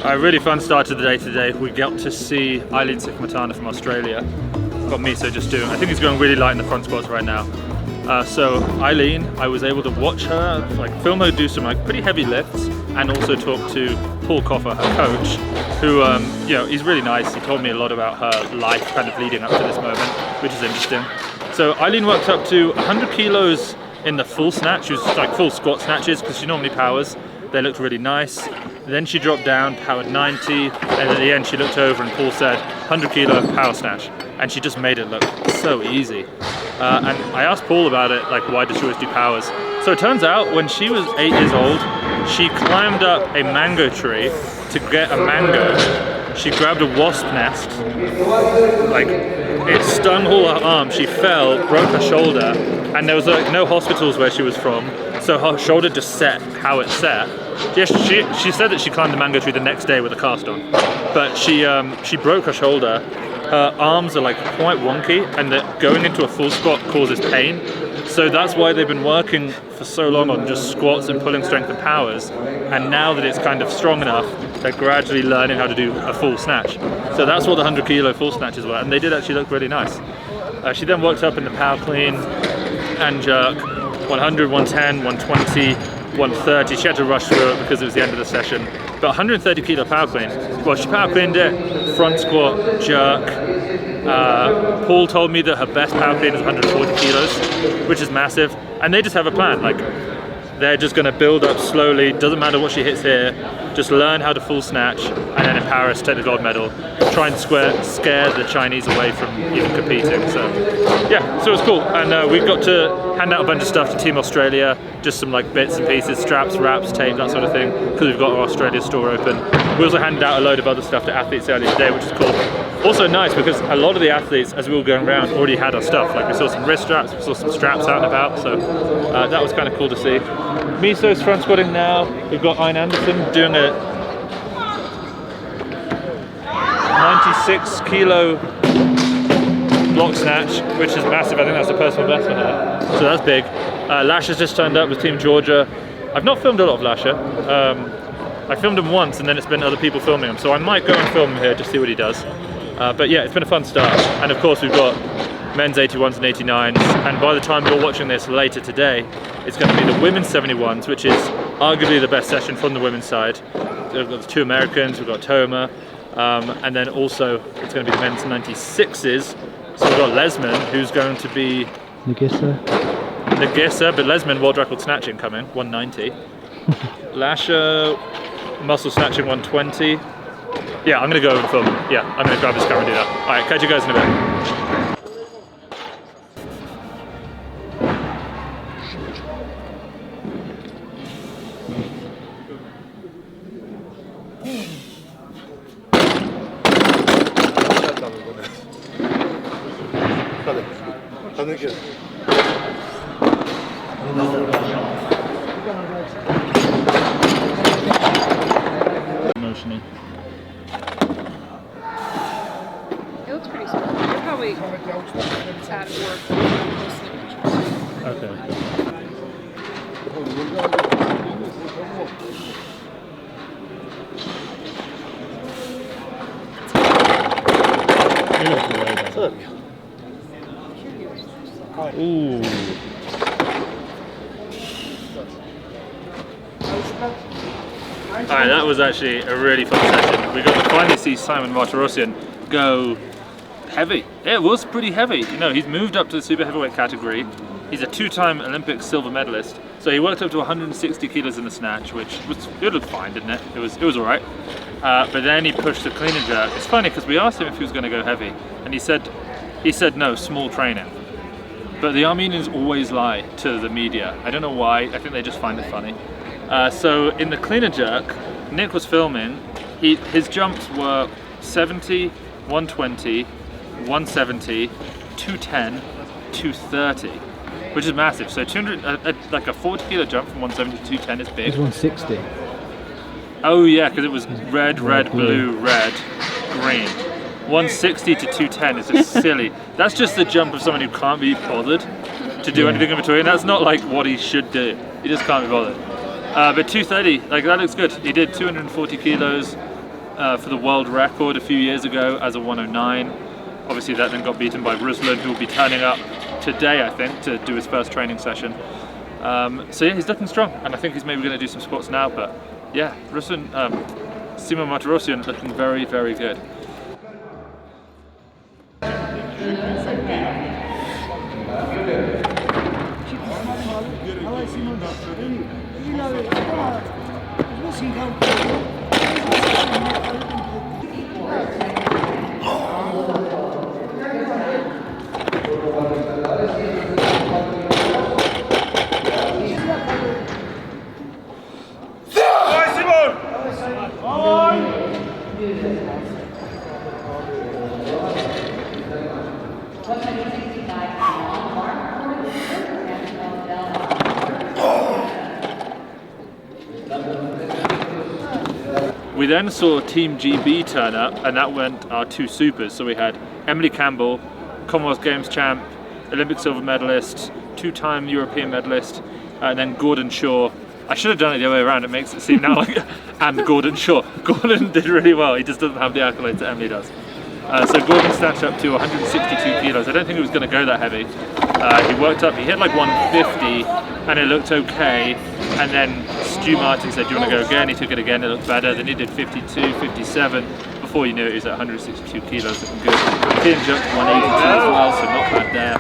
A really fun start to the day today. We got to see Eileen Cikamatana from Australia. Got Miso just doing, I think he's going really light in the front squats right now. So Eileen, I was able to watch her, film her do some pretty heavy lifts, and also talk to Paul Coffer, her coach, who, he's really nice. He told me a lot about her life kind of leading up to this moment, which is interesting. So Eileen worked up to 100 kilos in the full snatch. She was full squat snatches because she normally powers. They looked really nice. Then she dropped down, powered 90, and at the end she looked over and Paul said 100 kilo power snatch, and she just made it look so easy. And I asked Paul about it, why does she always do powers? So it turns out when she was 8 years old, she climbed up a mango tree to get a mango. She grabbed a wasp nest, it stung all her arm, she fell, broke her shoulder, and there was no hospitals where she was from, so her shoulder just set how it set. Yes, she said that she climbed the mango tree the next day with a cast on, but she broke her shoulder. Her arms are quite wonky, and that going into a full squat causes pain. So that's why they've been working for so long on just squats and pulling strength and powers. And now that it's kind of strong enough, they're gradually learning how to do a full snatch. So that's what the 100 kilo full snatches were, and they did actually look really nice. She then worked up in the power clean and jerk, 100, 110, 120, 130. She had to rush through it because it was the end of the session. But 130 kilo power clean. Well, she power cleaned it, front squat, jerk. Paul told me that her best power clean is 140 kilos, which is massive. And they just have a plan. They're just going to build up slowly. Doesn't matter what she hits here. Just learn how to full snatch, and then in Paris take the gold medal. Try and scare the Chinese away from even competing. So yeah, so it was cool. And we got to hand out a bunch of stuff to Team Australia, just some bits and pieces, straps, wraps, tape, that sort of thing, because we've got our Australia store open. We also handed out a load of other stuff to athletes earlier today, which is cool. Also nice because a lot of the athletes, as we were going around, already had our stuff. We saw some wrist straps, we saw some straps out and about, so that was kind of cool to see. Miso's front squatting now. We've got Ian Anderson doing a 96 kilo block snatch, which is massive. I think that's a personal best for her. So that's big. Lasha's just turned up with Team Georgia. I've not filmed a lot of Lasha. I filmed him once and then it's been other people filming him. So I might go and film him here to see what he does. But yeah, it's been a fun start. And of course we've got men's 81s and 89s. And by the time you're watching this later today, it's going to be the women's 71s, which is arguably the best session from the women's side. We've got the 2 Americans, we've got Toma. And then also it's going to be the men's 96s. So we've got Lesman, who's going to be Nagisa, but Lesman world record snatching coming, 190. Lasha muscle snatching 120. Yeah, I'm gonna go and film. Yeah, I'm gonna grab this camera and do that. Alright, catch you guys in a bit. Emotionally. It looks pretty small. You're probably at work. Okay. Ooh. Alright, that was actually a really fun session. We got to finally see Simon Martirosyan go heavy. It was pretty heavy. He's moved up to the super heavyweight category. He's a 2-time Olympic silver medalist. So he worked up to 160 kilos in the snatch, which it looked fine, didn't it? It was alright. But then he pushed the clean and jerk. It's funny because we asked him if he was going to go heavy, and he said no, small training. But the Armenians always lie to the media. I don't know why. I think they just find it funny. So in the clean and jerk, Nick was filming. His jumps were 70, 120, 170, 210, 230, which is massive. So 200, like a 40 kilo jump from 170 to 210 is big. It's 160. Oh yeah, because it was red, blue, red, green. 160 to 210 is just silly. That's just the jump of someone who can't be bothered to do anything in between. That's not like what he should do. He just can't be bothered. But 230, like that looks good. He did 240 kilos, for the world record a few years ago as a 109. Obviously that then got beaten by Ruslan, who will be turning up today, I think, to do his first training session. So yeah, he's looking strong, and I think he's maybe going to do some squats now, but yeah, Ruslan, Simon Martirosyan looking very, very good. We then saw Team GB turn up, and that went our two supers. So we had Emily Campbell, Commonwealth Games champ, Olympic silver medalist, two-time European medalist, and then Gordon Shaw. I should have done it the other way around, it makes it seem now like, and Gordon Shaw. Gordon did really well, he just doesn't have the accolades that Emily does. So Gordon snatched up to 162 kilos. I don't think he was going to go that heavy. He worked up, he hit like 150, and it looked okay. And then Stu Martin said, do you want to go again? He took it again, it looked better. Then he did 52, 57. Before you knew it, he was at 162 kilos, looking good. Clean jumped to 182 as well, so not bad there.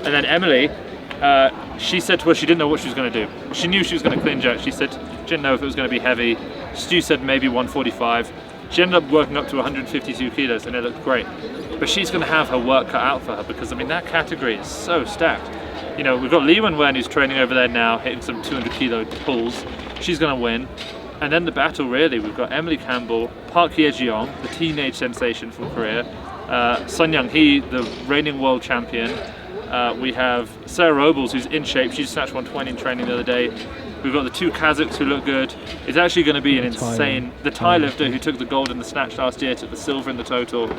And then Emily, she said to us she didn't know what she was going to do. She knew she was going to clean jerk. She said she didn't know if it was going to be heavy. Stu said maybe 145. She ended up working up to 152 kilos and it looked great. But she's going to have her work cut out for her because, I mean, that category is so stacked. You know, we've got Lee Wen who's training over there now, hitting some 200 kilo pulls. She's going to win. And then the battle, really, we've got Emily Campbell, Park Hye-jeong, the teenage sensation from Korea, Sun Young-hee, the reigning world champion. We have Sarah Robles, who's in shape. She snatched 120 in training the other day. We've got the two Kazakhs who look good. It's actually going to be an insane... The Thai lifter who took the gold in the snatch last year took the silver in the total.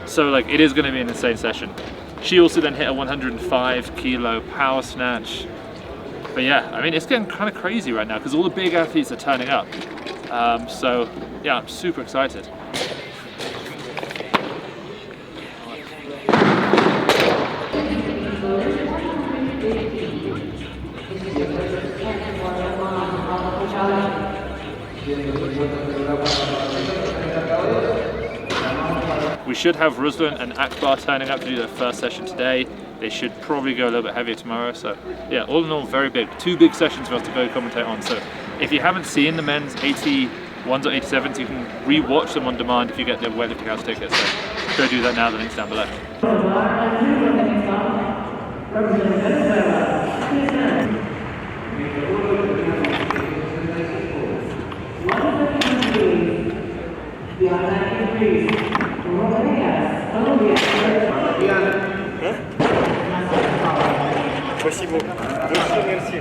So, like, it is going to be an insane session. She also then hit a 105 kilo power snatch. But yeah, I mean, it's getting kind of crazy right now because all the big athletes are turning up. So yeah, I'm super excited. We should have Ruslan and Akbar turning up to do their first session today. They should probably go a little bit heavier tomorrow. So yeah, all in all, very big. Two big sessions for us to go commentate on. So if you haven't seen the men's 81s or 87s, you can re-watch them on demand if you get the Weightlifting House tickets. So go do that now, the link's down below. Спасибо. Большое мерси.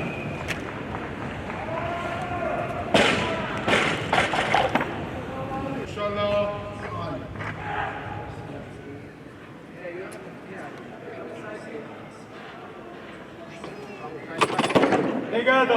Obrigado.